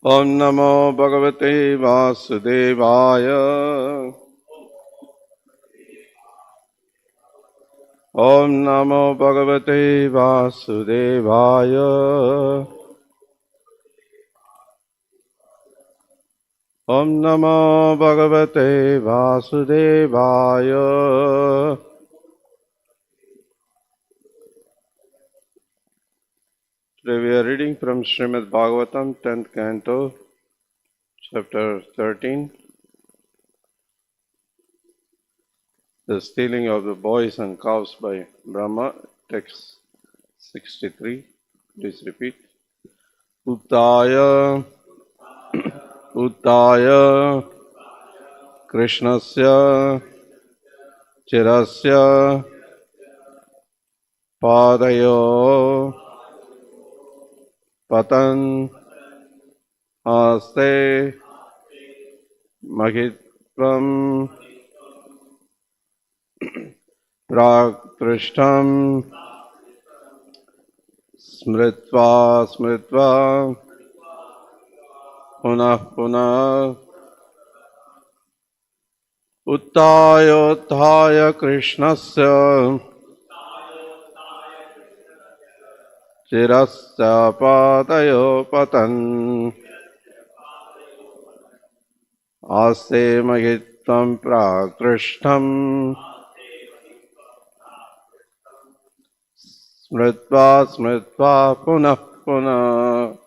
Om Namo Bhagavate Vasudevaya. Om Namo Bhagavate Vasudevaya. Om Namo Bhagavate Vasudevaya. Today we are reading from Srimad Bhagavatam 10th Canto, Chapter 13. The stealing of the boys and cows by Brahma, text 63. Please repeat. Uttaya Uttaya Krishnasya Chirasya Padayo Patan Aste Mahitvam Prakrishtam Smritva Smritva Punah Punah Uttaya Krishnasya Chirasya Padayo Patan Aste Mahitvam Prakrishtam Smritva Smritva Punah Punah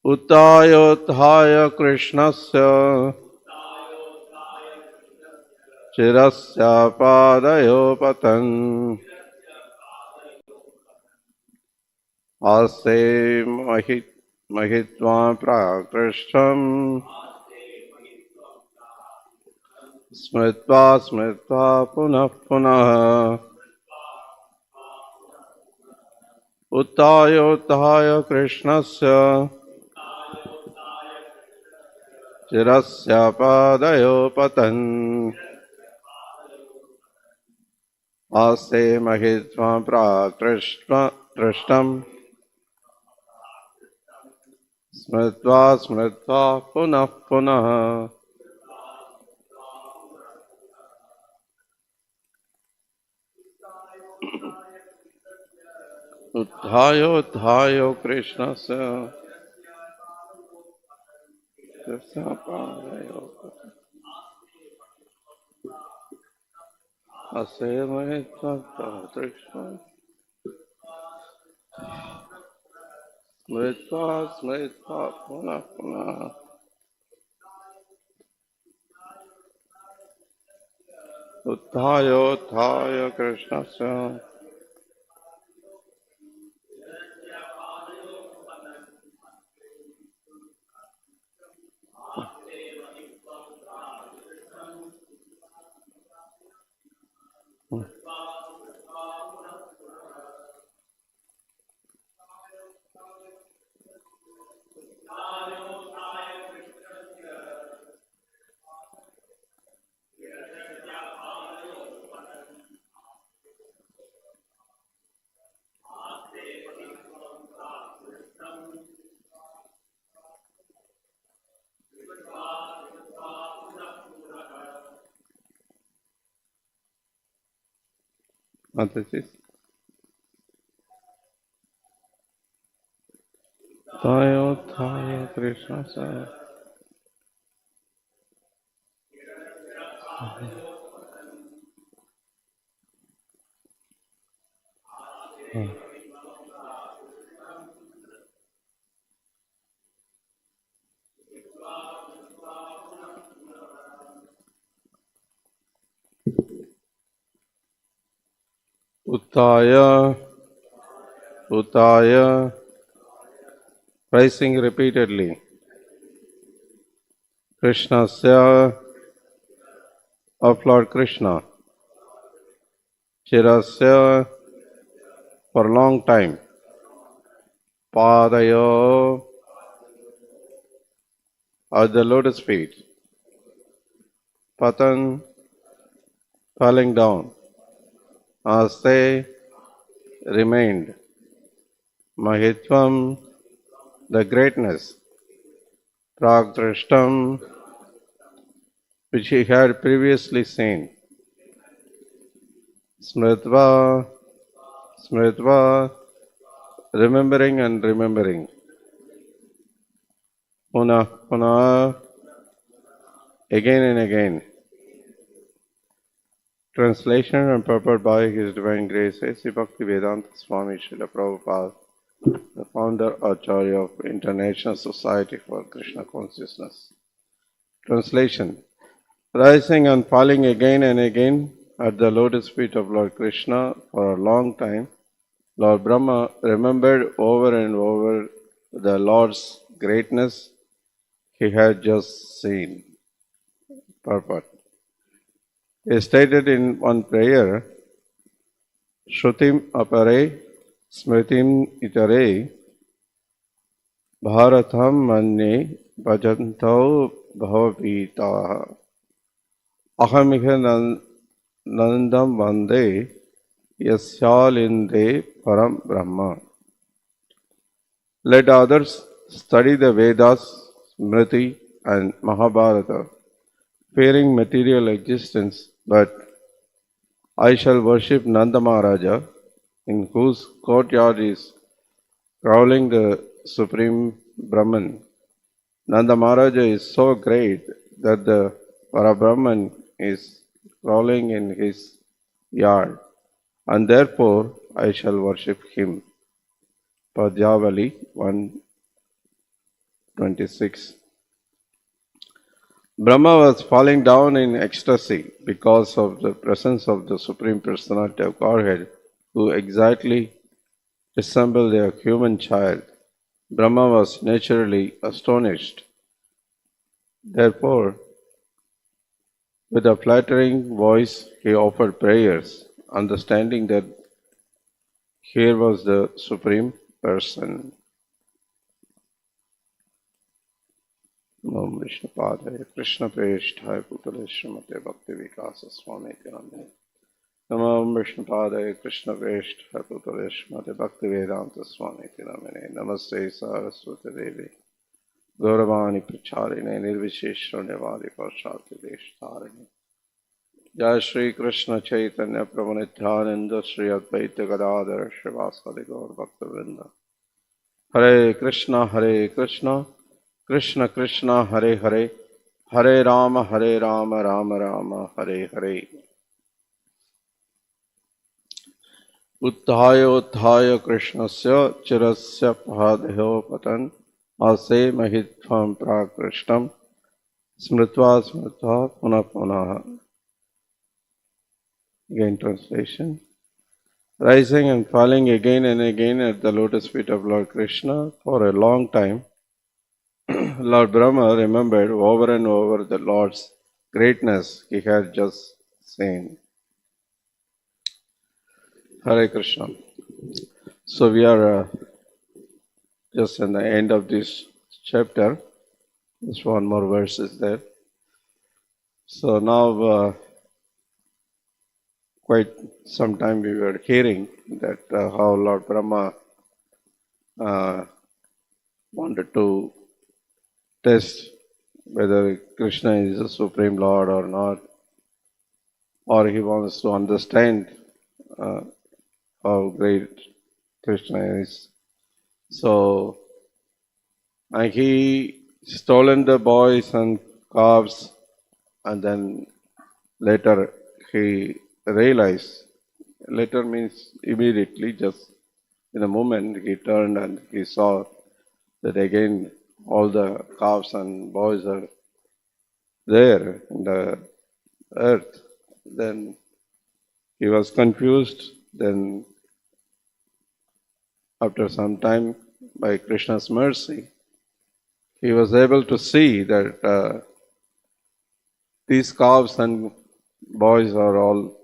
Uttaya Krishnasya Chirasya Padayo Patan Ase Mahitva Prakrishtam Smritva Smritva Punah Punah Uttaya Krishnasya Chirasya Padayo Patan Ase Mahitva Prakrishtam Smritva Smritva Punah Punah Uttaya Krishnasya Chirasya Padayo Ase Mahitva Prakrishtam Smritva Smritva Punah Punah Uttaya Krishnasya What is this? Uttaya Krishnasya Uttaya, rising repeatedly. Krishnasya, of Lord Krishna. Chirasya, for long time. Padayo, at the lotus feet. Patan, falling down. Aste, remained. Mahitvam, the greatness, Pragdrashtam, which he had previously seen, Smritva, Smritva, remembering and remembering, Puna, Puna, again and again. Translation and purport by His Divine Grace, A.C. Bhaktivedanta Swami Srila Prabhupada, the founder Acharya of International Society for Krishna Consciousness. Translation. Rising and falling again and again at the lotus feet of Lord Krishna for a long time, Lord Brahma remembered over and over the Lord's greatness he had just seen. Purport. He stated in one prayer, Shrutim apare smritim itare bharatam manye bhajanto bhavapitaha ahamiha nandam vande yasyalinde param brahma. Let others study the Vedas, Smriti and Mahabharata, fearing material existence, but I shall worship Nanda Maharaja, in whose courtyard is crawling the Supreme Brahman. Nanda Maharaja is so great that the Parabrahman is crawling in his yard, and therefore I shall worship him. Padyavali 126. Brahma was falling down in ecstasy because of the presence of the Supreme Personality of Godhead, who exactly resembled a human child. Brahma was naturally astonished. Therefore, with a flattering voice, he offered prayers, understanding that here was the Supreme Person. Om Vishnu Padaya Krishna Preshthaya Putale Srimate Bhakti Vikasa Swami Tirame Om Vishnu Padaya Krishna Preshthaya Putale Srimate Bhakti Vedanta Swami Tirame Namaste Saraswati Devi Gauravani Pracharine Nirvisheshwaranyavadi Parshati Deshtarine Jai Shri Krishna Chaitanya Prabhu Nityananda Shri Advaita Gadadhara Srivasadi Gaur Bhakta Vrinda Hare Krishna Krishna Krishna Hare Hare Hare Rama Rama Rama Hare Hare Utthayo Krishnasya Chirasya Padhyo Patan Ase Mahitvam Prakrishtam Smritva Punah Punah. Again translation. Rising and falling again and again at the lotus feet of Lord Krishna for a long time, Lord Brahma remembered over and over the Lord's greatness he had just seen. Hare Krishna. So we are just in the end of this chapter. Just one more verse is there. So now quite some time we were hearing that how Lord Brahma wanted to test whether Krishna is the Supreme Lord or not, or he wants to understand how great Krishna is. So, and he stolen the boys and calves, and then later he realized, later means immediately, just in a moment he turned and he saw that again all the calves and boys are there in the earth. Then he was confused. Then after some time, by Krishna's mercy, he was able to see that these calves and boys are all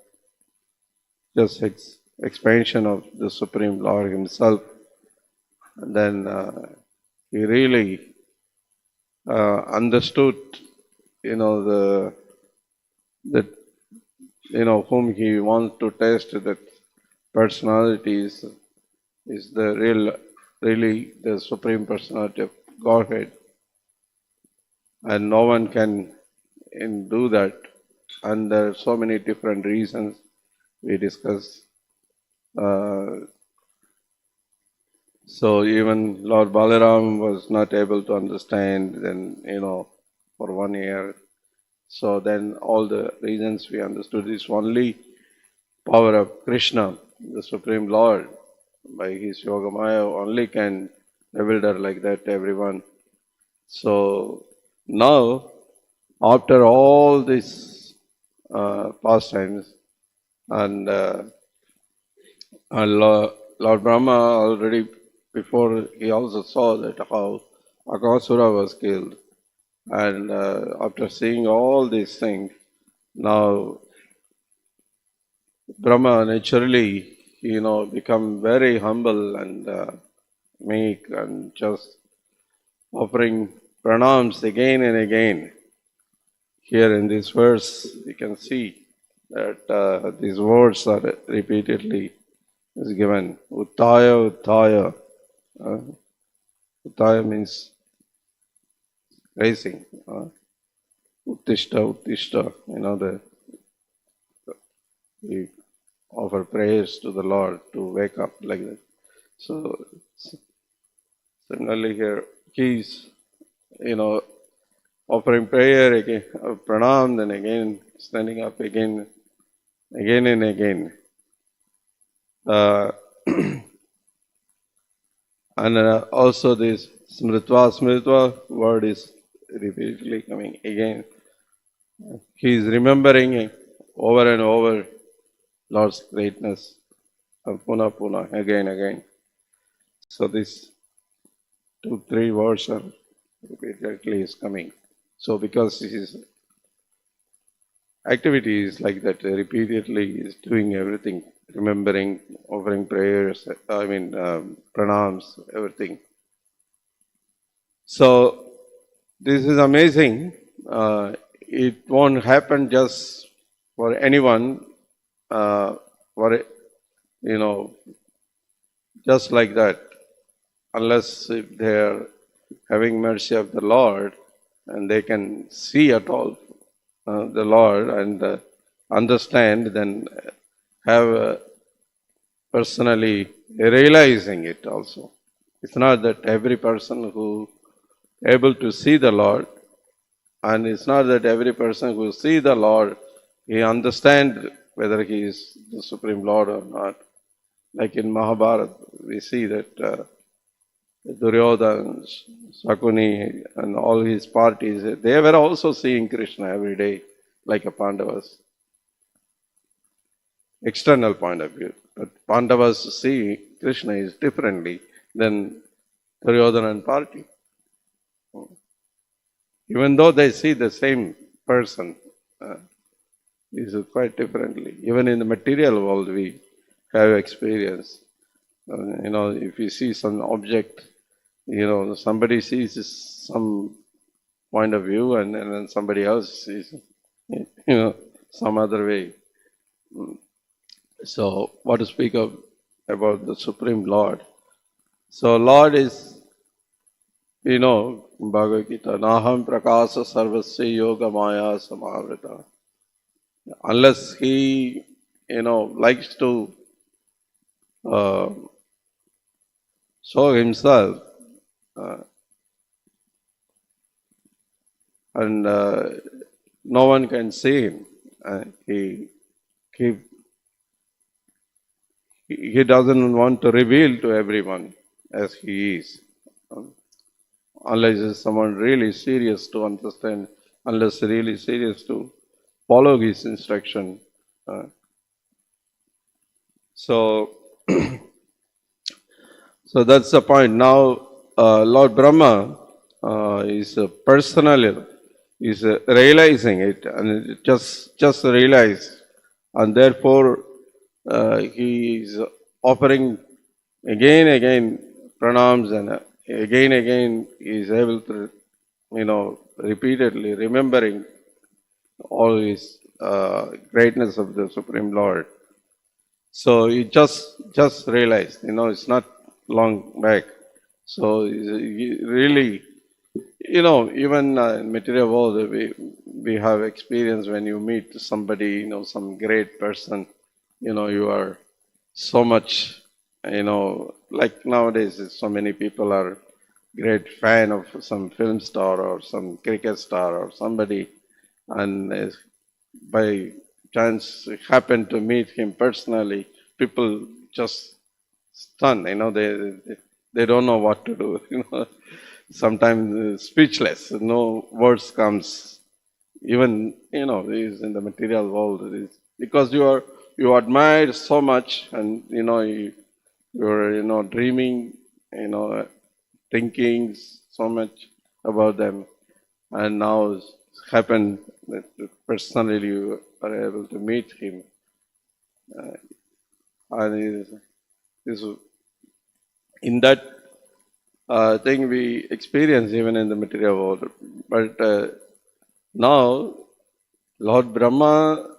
just expansion of the Supreme Lord himself. And then he really understood, the whom he wants to test, that personality is the real really the Supreme Personality of Godhead, and no one can do that. And there are so many different reasons we discuss. So even Lord Balaram was not able to understand, then, for 1 year. So then all the reasons we understood is only power of Krishna, the Supreme Lord, by his Yogamaya only can bewilder like that everyone. So now, after all these pastimes, and Lord Brahma already, before he also saw that how Akasura was killed. And after seeing all these things, now Brahma naturally, become very humble and meek, and just offering pranams again and again. Here in this verse, we can see that these words are repeatedly is given. Uttaya, Uttaya. Uttaya means raising. Uttishta, Uttishta. We offer prayers to the Lord to wake up like that. So similarly here, he's, offering prayer again, pranam, then again standing up again and again. And also this smritva word is repeatedly coming again. He is remembering over and over Lord's greatness, puna, again. So these 2-3 words are repeatedly is coming. So because his activity is like that, repeatedly is doing everything, remembering, offering prayers, pranams, everything. So this is amazing. It won't happen just for anyone, just like that, unless if they are having mercy of the Lord and they can see at all the Lord and understand, then have personally realizing it also. It's not that every person who able to see the Lord, and it's not that every person who see the Lord, he understand whether he is the Supreme Lord or not. Like in Mahabharata, we see that Duryodhana, Sakuni, and all his parties, they were also seeing Krishna every day, like a Pandavas. External point of view. But Pandavas see Krishna is differently than Duryodhana and party. Even though they see the same person, is quite differently. Even in the material world, we have experience. If you see some object, somebody sees some point of view, and then somebody else sees, some other way. So, what to speak of about the Supreme Lord? So, Lord is, Bhagavad Gita, Naham Prakasa Sarvasya Yoga Maya Samavrita. Unless he, likes to show himself, and no one can see him. He doesn't want to reveal to everyone as he is, unless it's someone really serious to understand, unless really serious to follow his instruction. So that's the point. Now, Lord Brahma is personally is realizing it, and it just realized, and therefore he is offering again pranams, and again he is able to, repeatedly remembering all his greatness of the Supreme Lord. So he just realized, it's not long back. So really, even in material world, we have experience when you meet somebody, some great person, you are so much, like nowadays, so many people are great fan of some film star or some cricket star or somebody, and by chance happen to meet him personally, people just stunned. They don't know what to do. Sometimes speechless. No words comes. Even is in the material world, it is because you admire so much, and you're dreaming, thinking so much about them, and now it's happened that personally you are able to meet him, and is in that thing we experience even in the material world. But now Lord Brahma,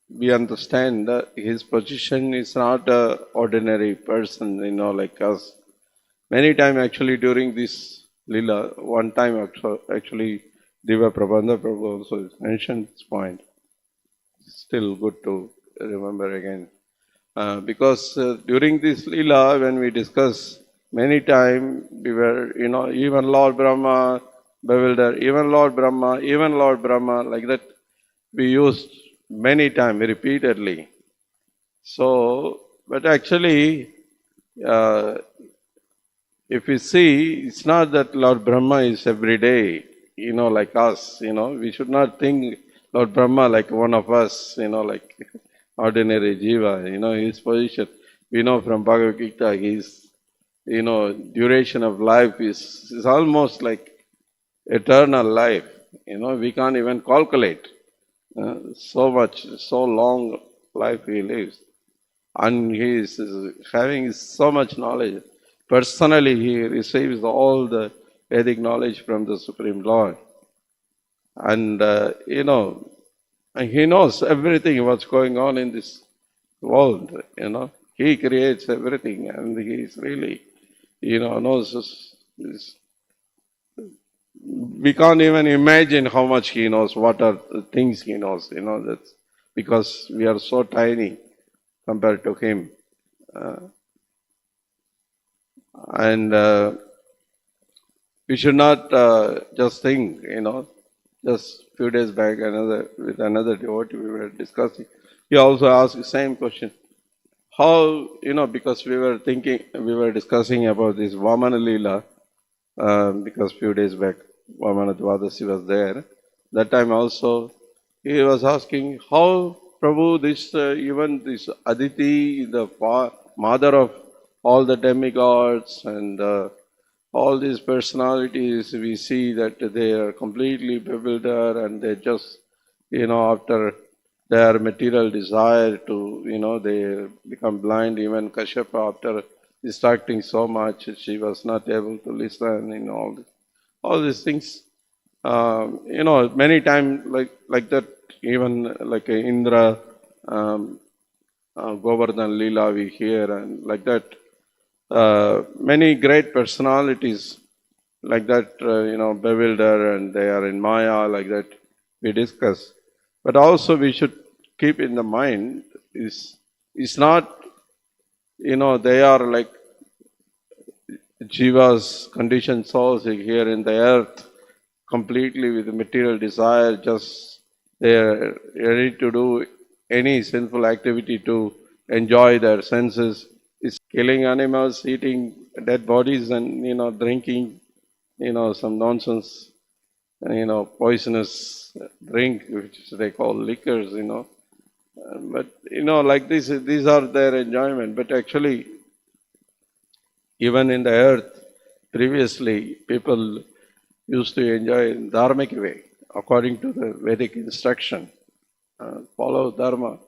we understand that his position is not a ordinary person, like us. Many times actually during this lila, one time actually Diva Prabandha Prabhu also mentioned this point. Still good to remember again. Because during this lila, when we discuss many times, we were, even Lord Brahma, bewildered, even Lord Brahma, like that, we used many times, repeatedly. So, but actually, uh, if we see, it's not that Lord Brahma is every day, like us, we should not think Lord Brahma like one of us, like ordinary jiva, his position. We know from Bhagavad Gita, his, duration of life is almost like eternal life. We can't even calculate so much, so long life he lives. And he is having so much knowledge. Personally, he receives all the Vedic knowledge from the Supreme Lord. And, and he knows everything what's going on in this world, He creates everything, and he is really, knows we can't even imagine how much he knows, what are the things he knows, that's because we are so tiny compared to him. And we should not just think, just few days back, with another devotee we were discussing. He also asked the same question. How, because we were discussing about this Vamana Leela, because few days back, Vamana Dwadasi was there. That time also, he was asking how, Prabhu, this, even this Aditi, the mother of all the demigods and all these personalities, we see that they are completely bewildered and they just, after their material desire to, they become blind. Even Kashyapa, after distracting so much, she was not able to listen, all these things. Many times like that, even like Indra, Govardhan Leela we hear, and like that, many great personalities like that, bewilder and they are in Maya, like that we discuss. But also we should keep in the mind is not, they are like Jiva's conditioned souls here in the earth, completely with material desire, just they are ready to do any sinful activity to enjoy their senses. Is killing animals, eating dead bodies, and drinking, some nonsense, poisonous drink, which they call liquors, But like this, these are their enjoyment. But actually, even in the earth, previously people used to enjoy in dharmic way, according to the Vedic instruction. Follow dharma,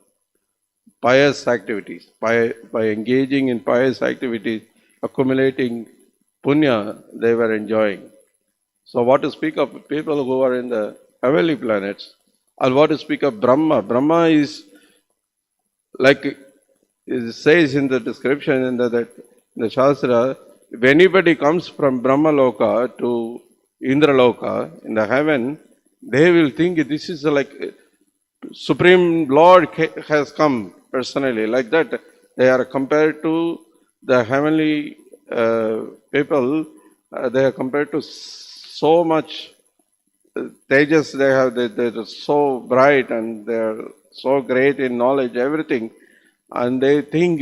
pious activities. By engaging in pious activities, accumulating punya, they were enjoying. So what to speak of people who are in the heavenly planets, or what to speak of Brahma? Brahma is like it says in the description in the Shastra, if anybody comes from Brahma Loka to Indra Loka in the heaven, they will think this is like Supreme Lord has come personally. Like that, they are compared to the heavenly people. They are compared to so much tejas they have. They're so bright and they're so great in knowledge, everything. And they think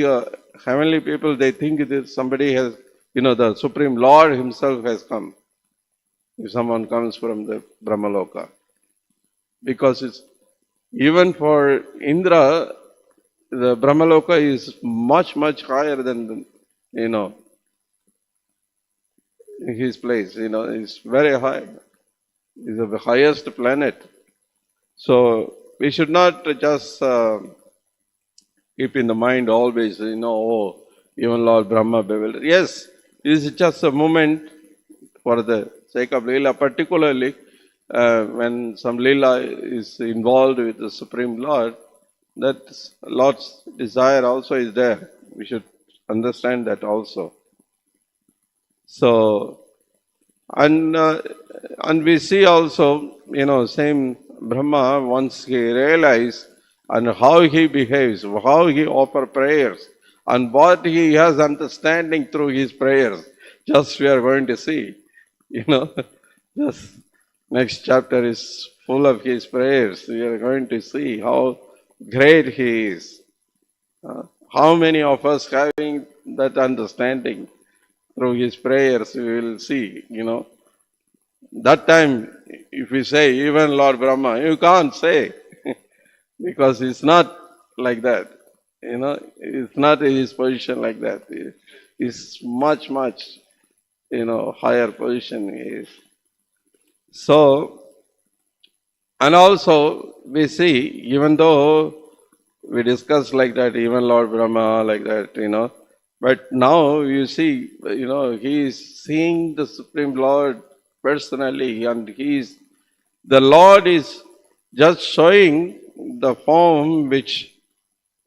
heavenly people. They think that somebody has, the Supreme Lord Himself has come. If someone comes from the Brahmaloka, because it's even for Indra, the Brahmaloka is much, much higher than, his place. It's very high. It's the highest planet. So we should not just keep in the mind always, oh, even Lord Brahma bewildered. Yes, this is just a moment for the sake of Leela, particularly when some Leela is involved with the Supreme Lord, that Lord's desire also is there. We should understand that also. So, and we see also, same Brahma, once he realized and how he behaves, how he offers prayers, and what he has understanding through his prayers. Just we are going to see, just next chapter is full of his prayers. We are going to see how great he is. How many of us having that understanding through his prayers, we will see, That time, if we say, even Lord Brahma, you can't say, because it's not like that. It's not his position like that. It's much, much, higher position is. So, and also we see, even though we discuss like that, even Lord Brahma like that, but now you see, he is seeing the Supreme Lord personally, and the Lord is just showing the form which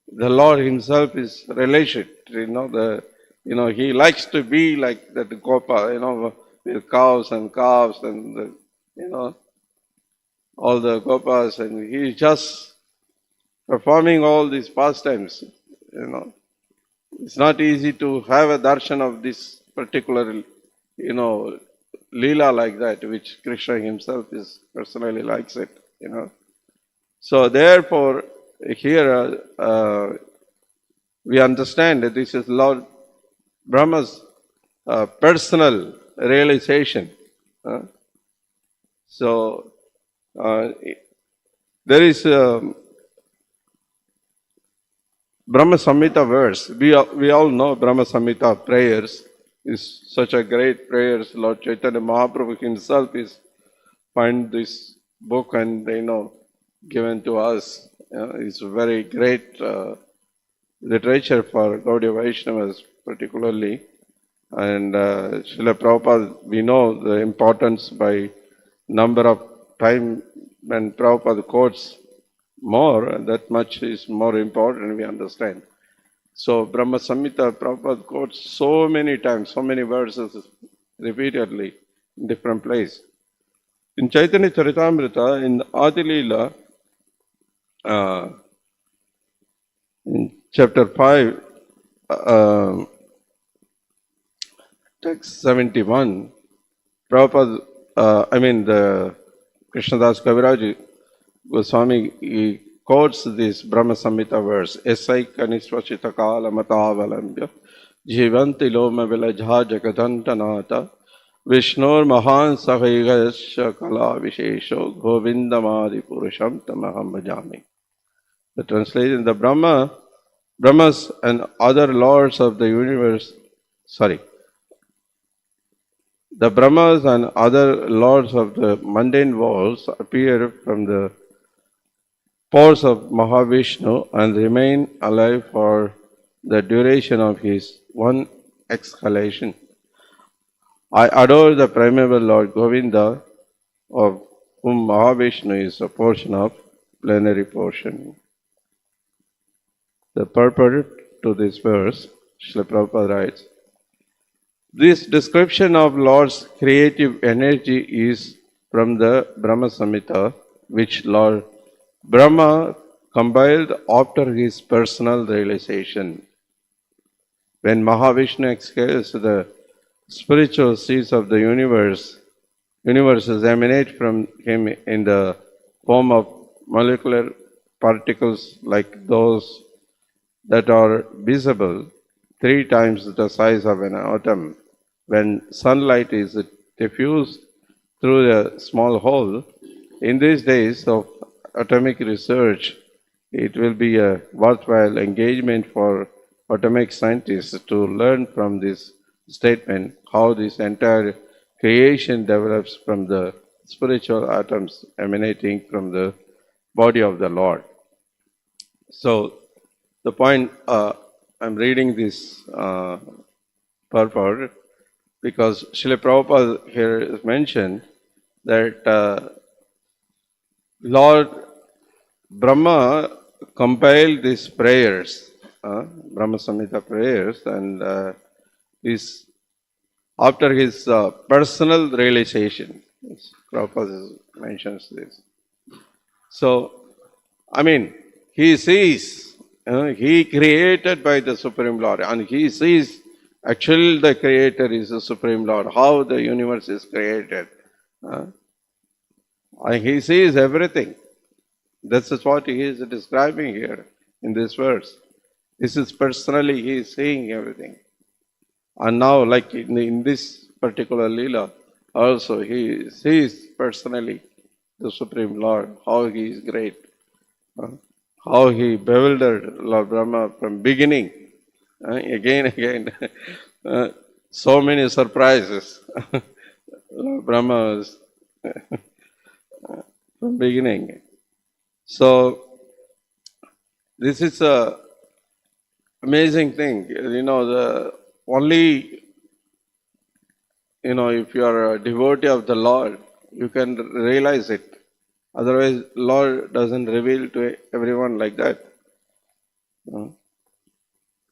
the Lord Himself is relation. He likes to be like that Gopa, with cows and calves and all the Gopas, and he is just performing all these pastimes. It's not easy to have a darshan of this particular, Leela like that, which Krishna himself is personally likes it, So therefore, here we understand that this is Lord Brahma's personal realization. So there is Brahma Samhita verse. We all know Brahma Samhita prayers is such a great prayers. Lord Chaitanya Mahaprabhu himself is find this book and given to us. It's very great literature for Gaudiya Vaishnavas particularly. And Srila Prabhupada, we know the importance by number of time when Prabhupada quotes more, that much is more important, we understand. So Brahma Samhita, Prabhupada quotes so many times, so many verses repeatedly in different places. In Chaitanya Charitamrita, in Adi Leela, in chapter 5, text 71, Prabhupada, the Krishnadas Kaviraj Goswami, he quotes this Brahma Samhita verse, Esai Kaniswachita Kala Matavalambya Jivanti Loma Vilajha Jagadantanata Vishnur Mahan Sahigasya Kala Vishesho Govindamadi Purusham Tamaham Bhajami. The translation, the Brahmas and other lords of the universe, the Brahmas and other lords of the mundane worlds appear from the pores of Mahavishnu and remain alive for the duration of his one exhalation. I adore the primeval Lord Govinda, of whom Mahavishnu is a portion of plenary portion. The purport to this verse, Srila Prabhupada writes, This description of Lord's creative energy is from the Brahma Samhita, which Lord Brahma compiled after his personal realization. When Mahavishnu exhales the spiritual seeds of the universes emanate from him in the form of molecular particles like those that are visible 3 times the size of an atom. When sunlight is diffused through a small hole, in these days of atomic research, it will be a worthwhile engagement for atomic scientists to learn from this statement how this entire creation develops from the spiritual atoms emanating from the body of the Lord. So, the point I'm reading this purport because Srila Prabhupada here is mentioned that Lord Brahma compiled these prayers, Brahma Samhita prayers, and this after his personal realization. Prabhupada mentions this. So, I mean, he sees, he created by the Supreme Lord, and he sees actually the Creator is the Supreme Lord, how the universe is created. And he sees everything. This is what he is describing here in this verse. This is personally, he is seeing everything. And now, like in this particular Leela, also he sees personally the Supreme Lord, how he is great, how he bewildered Lord Brahma from beginning, again, so many surprises. Lord Brahma was from beginning. So, this is a amazing thing. The only, if you are a devotee of the Lord, you can realize it. Otherwise, Lord doesn't reveal to everyone like that.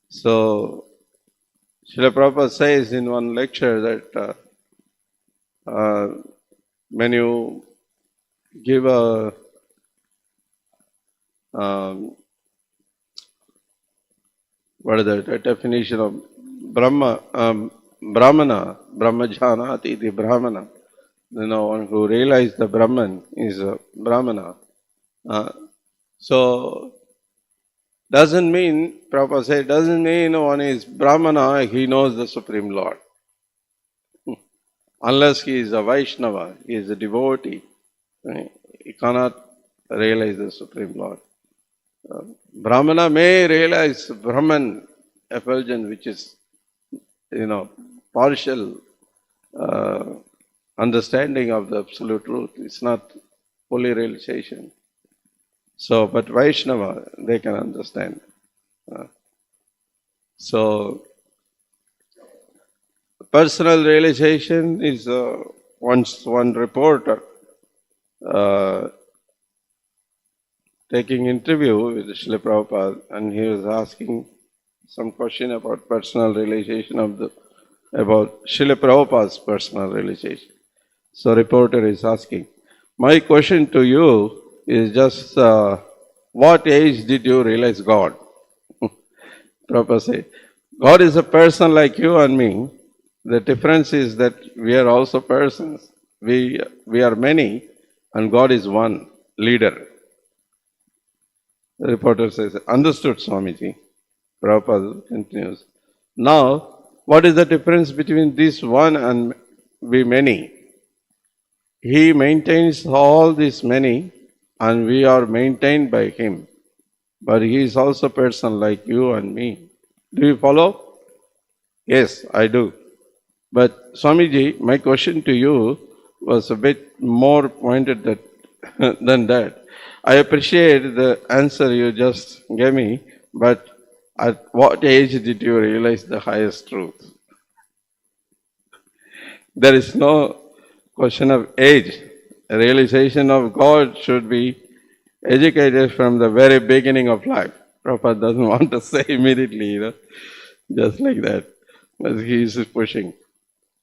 So, Srila Prabhupada says in one lecture that when you give a what is the definition of Brahmana, Brahmajanati, the Brahmana. One who realized the Brahman is a Brahmana. So, doesn't mean, Prabhupada said, doesn't mean one is Brahmana, he knows the Supreme Lord. Unless he is a Vaishnava, he is a devotee, he cannot realize the Supreme Lord. Brahmana may realize Brahman effulgence, which is, partial understanding of the absolute truth. It's not fully realization. So, but Vaishnava, they can understand. So, personal realization is once one reporter taking interview with Srila Prabhupada, and he was asking some question about personal realization about Srila Prabhupada's personal realization. So reporter is asking, my question to you is just what age did you realize God? Prabhupada said, God is a person like you and me. The difference is that we are also persons. We are many and God is one leader. The reporter says, understood, Swamiji. Prabhupada continues. Now, what is the difference between this one and we many? He maintains all these many and we are maintained by him. But he is also a person like you and me. Do you follow? Yes, I do. But Swamiji, my question to you was a bit more pointed than that. I appreciate the answer you just gave me, but at what age did you realize the highest truth? There is no question of age. A realization of God should be educated from the very beginning of life. Prabhupada doesn't want to say immediately, just like that. But he is pushing.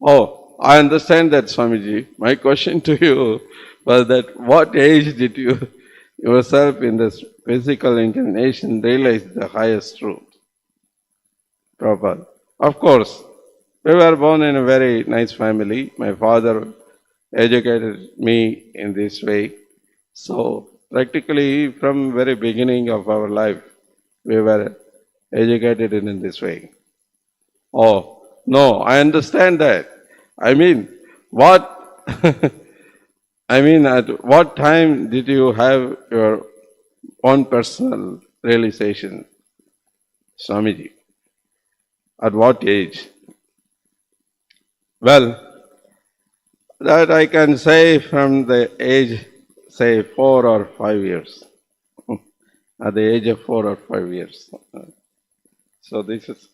Oh, I understand that, Swamiji. My question to you was that what age did you yourself in this physical incarnation realize the highest truth? Prabhupada. Of course, we were born in a very nice family. My father educated me in this way. So practically from very beginning of our life, we were educated in this way. Oh, no, I understand that. I mean, what, I mean, at what time did you have your own personal realization, Swamiji? At what age? Well, that I can say from the age, say, 4 or 5 years. At the age of 4 or 5 years. So this is,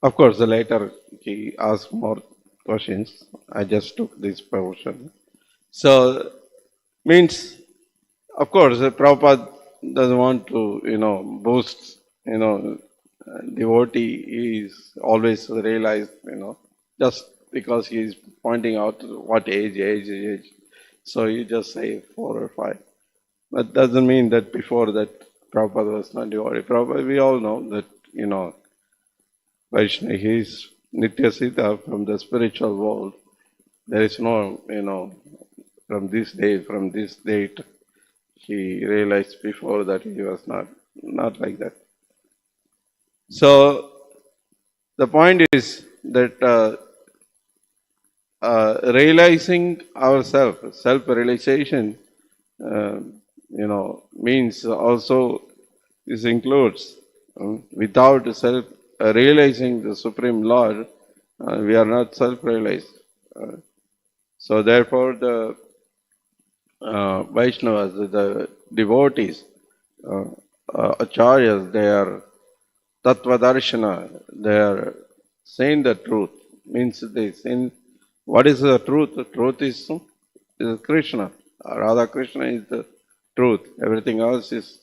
of course, later he asked more questions. I just took this portion. So, means, of course, Prabhupada doesn't want to, boost, devotee is always realized, just because he is pointing out what age. So you just say 4 or 5. But doesn't mean that before that Prabhupada was not devotee. Prabhupada, we all know that, Vaishnava, he is Nitya Sita from the spiritual world. There is no, from this day, from this date, he realized before that he was not like that. So the point is that realizing ourselves, self-realization, means also this includes without self realizing the Supreme Lord, we are not self-realized. So therefore, the Vaishnavas, the devotees, acharyas, they are tattvadarshana, they are saying the truth. Means they saying, what is the truth? The truth is Krishna. Radha Krishna is the truth. Everything else is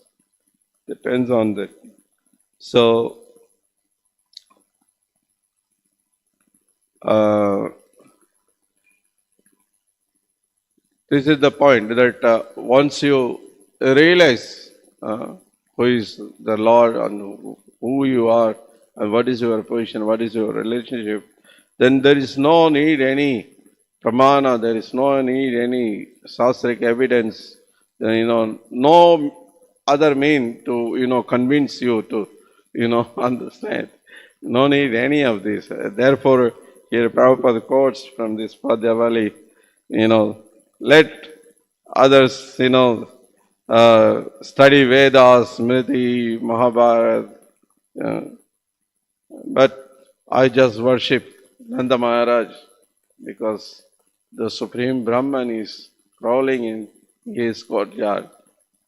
depends on that. So, this is the point that once you realize who is the Lord and who you are and what is your position, what is your relationship, then there is no need any pramana, there is no need any sastric evidence, no other mean to, convince you to, understand. No need any of this. Therefore, here Prabhupada quotes from this Padyavali, let others, study Vedas, Smriti, Mahabharata, uh, but I just worship Nanda Maharaj because the Supreme Brahman is crawling in his courtyard.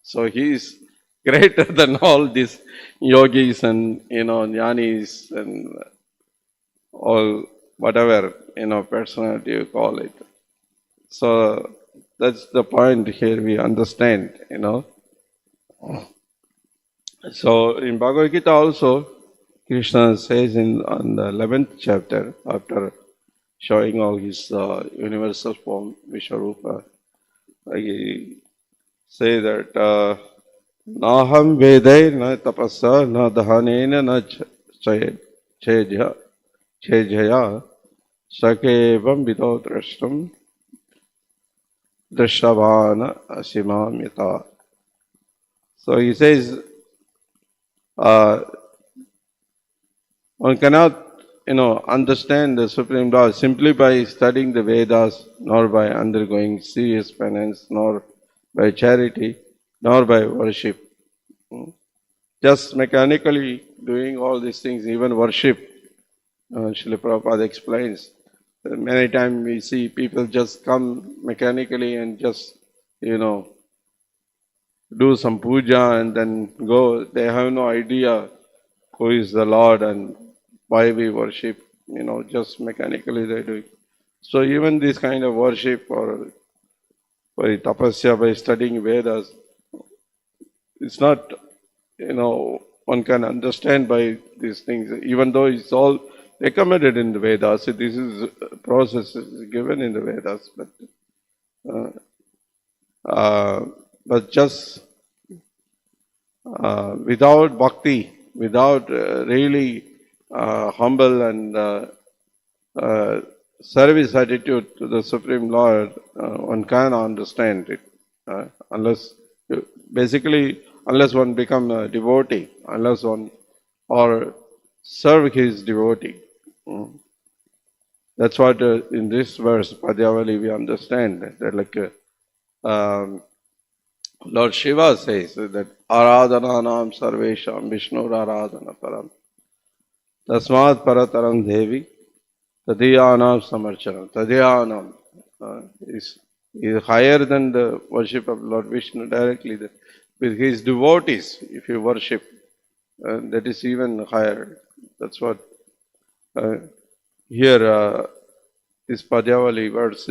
So he is greater than all these yogis and, jnanis and all whatever, personality you call it. So that's the point here we understand, So in Bhagavad Gita also, Krishna says on the 11th chapter, after showing all his universal form, Vishwarupa, he say that Naham Vede na tapasa na dhahanena na chejaya sakevam vidot drashtam drishavana asimam yata. So he says, one cannot, understand the Supreme Law simply by studying the Vedas, nor by undergoing serious penance, nor by charity, nor by worship. Just mechanically doing all these things, even worship. Srila Prabhupada explains. Many times we see people just come mechanically and just, do some puja and then go. They have no idea who is the Lord and why we worship, just mechanically they do it. So even this kind of worship or by tapasya, by studying Vedas, it's not, one can understand by these things, even though it's all recommended in the Vedas. This is process is given in the Vedas, but just without bhakti, without really humble and service attitude to the Supreme Lord, one can understand it. Unless, basically, unless one become a devotee, unless one or serve his devotee. That's what in this verse, Padyavali, we understand that Lord Shiva says that Aradhananam Sarvesham Vishnu Aradhana Param Tasmat Parataram Devi Tadiyanam Samarchanam. Tadiyanam is higher than the worship of Lord Vishnu directly. With his devotees, if you worship, that is even higher. That's what here this Padyavali verse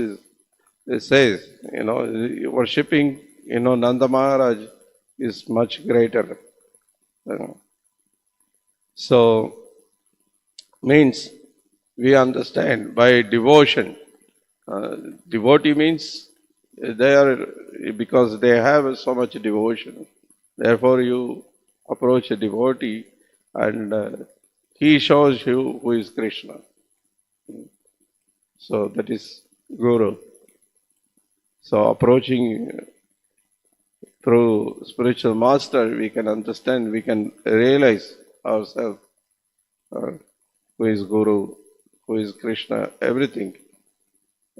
it says, worshipping, Nanda Maharaj is much greater. So, means we understand by devotion. Devotee means they are, because they have so much devotion. Therefore, you approach a devotee and he shows you who is Krishna. So that is Guru. So approaching through spiritual master, we can understand, we can realize ourselves, who is Guru, who is Krishna, everything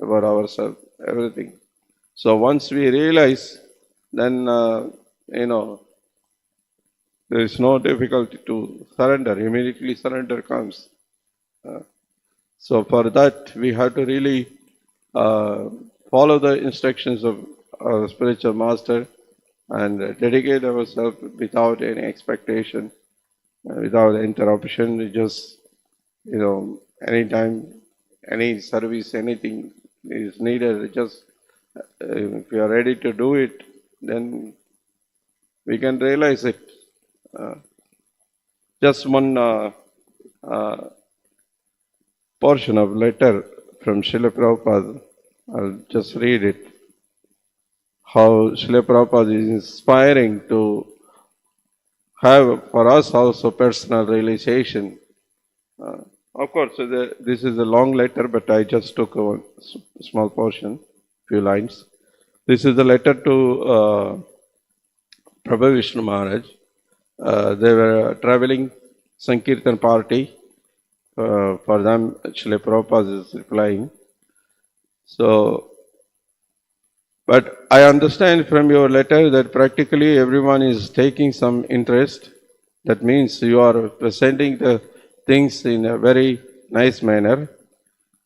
about ourselves, everything. So once we realize, then, there is no difficulty to surrender. Immediately surrender comes. So for that, we have to really follow the instructions of our spiritual master and dedicate ourselves without any expectation, without interruption. We just, anytime, any service, anything is needed, just if we are ready to do it, then we can realize it. Just one portion of letter from Srila Prabhupada. I'll just read it. How Srila Prabhupada is inspiring to have for us also personal realization. Of course, this is a long letter, but I just took a small portion, few lines. This is the letter to Prabhu Vishnu Maharaj. They were traveling Sankirtan party. For them, Srila Prabhupada is replying. So, but I understand from your letter that practically everyone is taking some interest. That means you are presenting the things in a very nice manner.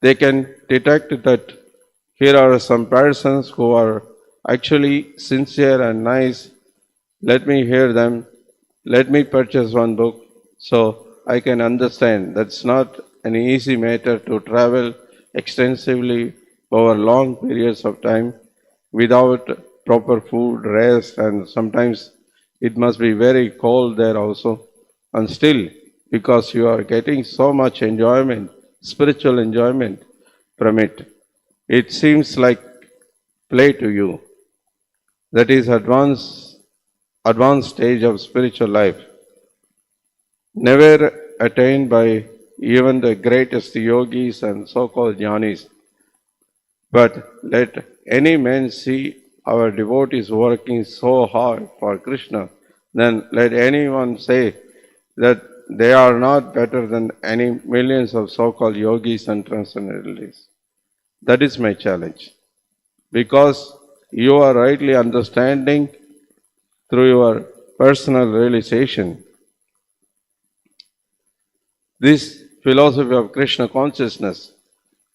They can detect that here are some persons who are actually sincere and nice. Let me hear them. Let me purchase one book so I can understand. That's not an easy matter to travel extensively over long periods of time without proper food, rest, and sometimes it must be very cold there also. And still, because you are getting so much enjoyment, spiritual enjoyment from it, it seems like play to you. That is advanced stage of spiritual life, never attained by even the greatest yogis and so-called jnanis. But let any man see our devotees working so hard for Krishna, then let anyone say that they are not better than any millions of so-called yogis and transcendentalists. That is my challenge. Because you are rightly understanding through your personal realization this philosophy of Krishna consciousness.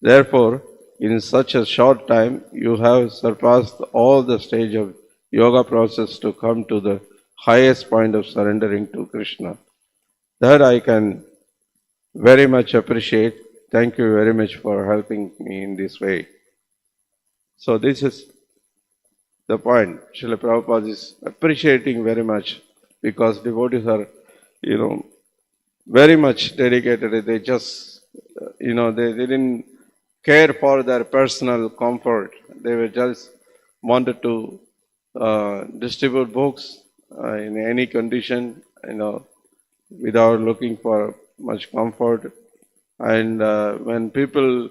Therefore, in such a short time, you have surpassed all the stage of yoga process to come to the highest point of surrendering to Krishna. That I can very much appreciate. Thank you very much for helping me in this way. So this is the point. Srila Prabhupada is appreciating very much because devotees are, very much dedicated. They just They didn't care for their personal comfort. They were just wanted to distribute books in any condition, without looking for much comfort. And when people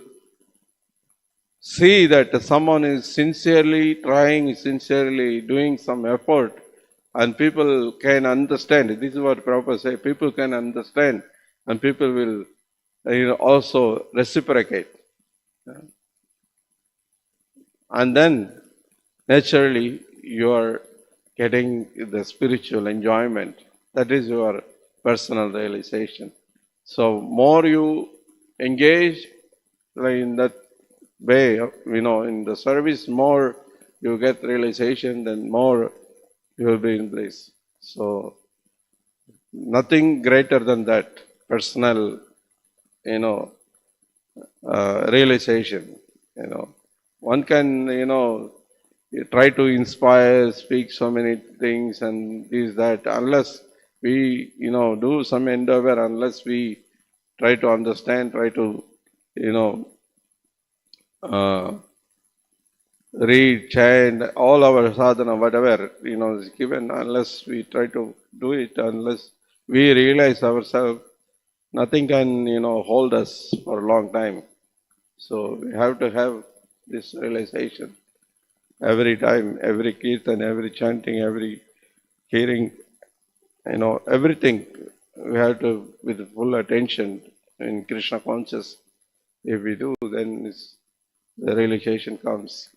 see that someone is sincerely trying, sincerely doing some effort, and people can understand, this is what Prabhupada says, people can understand, and people will also reciprocate. And then naturally you are getting the spiritual enjoyment. That is your personal realization. So more you engage in that way, in the service, more you get realization, then more you will be in bliss. So nothing greater than that personal, you know, realization. One can, you try to inspire, speak so many things and this, that, unless we, do some endeavor, unless we try to understand, try to, you know, uh, read, chant, all our sadhana, whatever, is given, unless we try to do it, unless we realize ourselves, nothing can, hold us for a long time. So we have to have this realization every time, every kirtan, every chanting, every hearing, everything. We have to, with full attention in Krishna conscious. If we do, then the realization comes.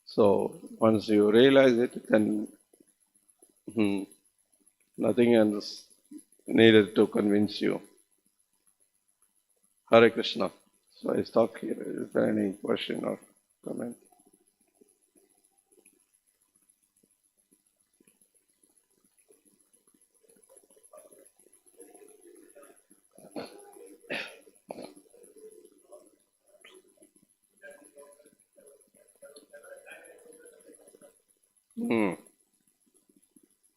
So once you realize it, then nothing else needed to convince you. Hare Krishna. So I stop here. Is there any question or comment? Hmm.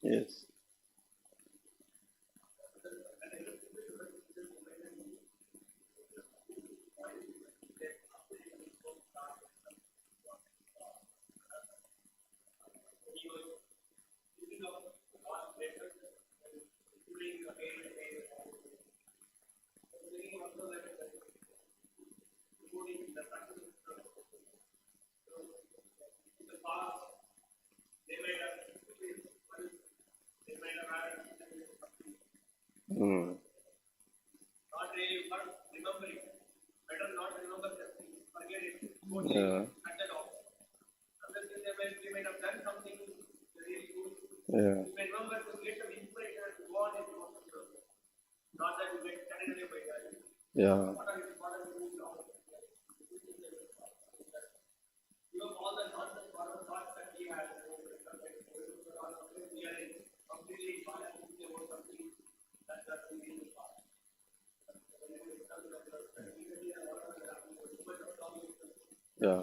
Yes. Hmm. Yeah. Yeah. Yeah. Yeah.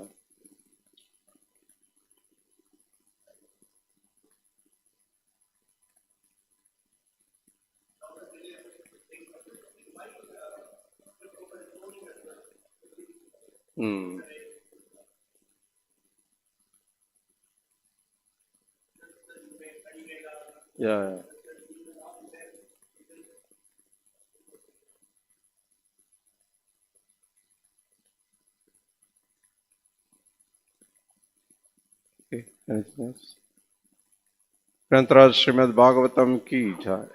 Hmm. Yeah. Okay. Anything else? Grantaraj Srimad Bhagavatam ki jai.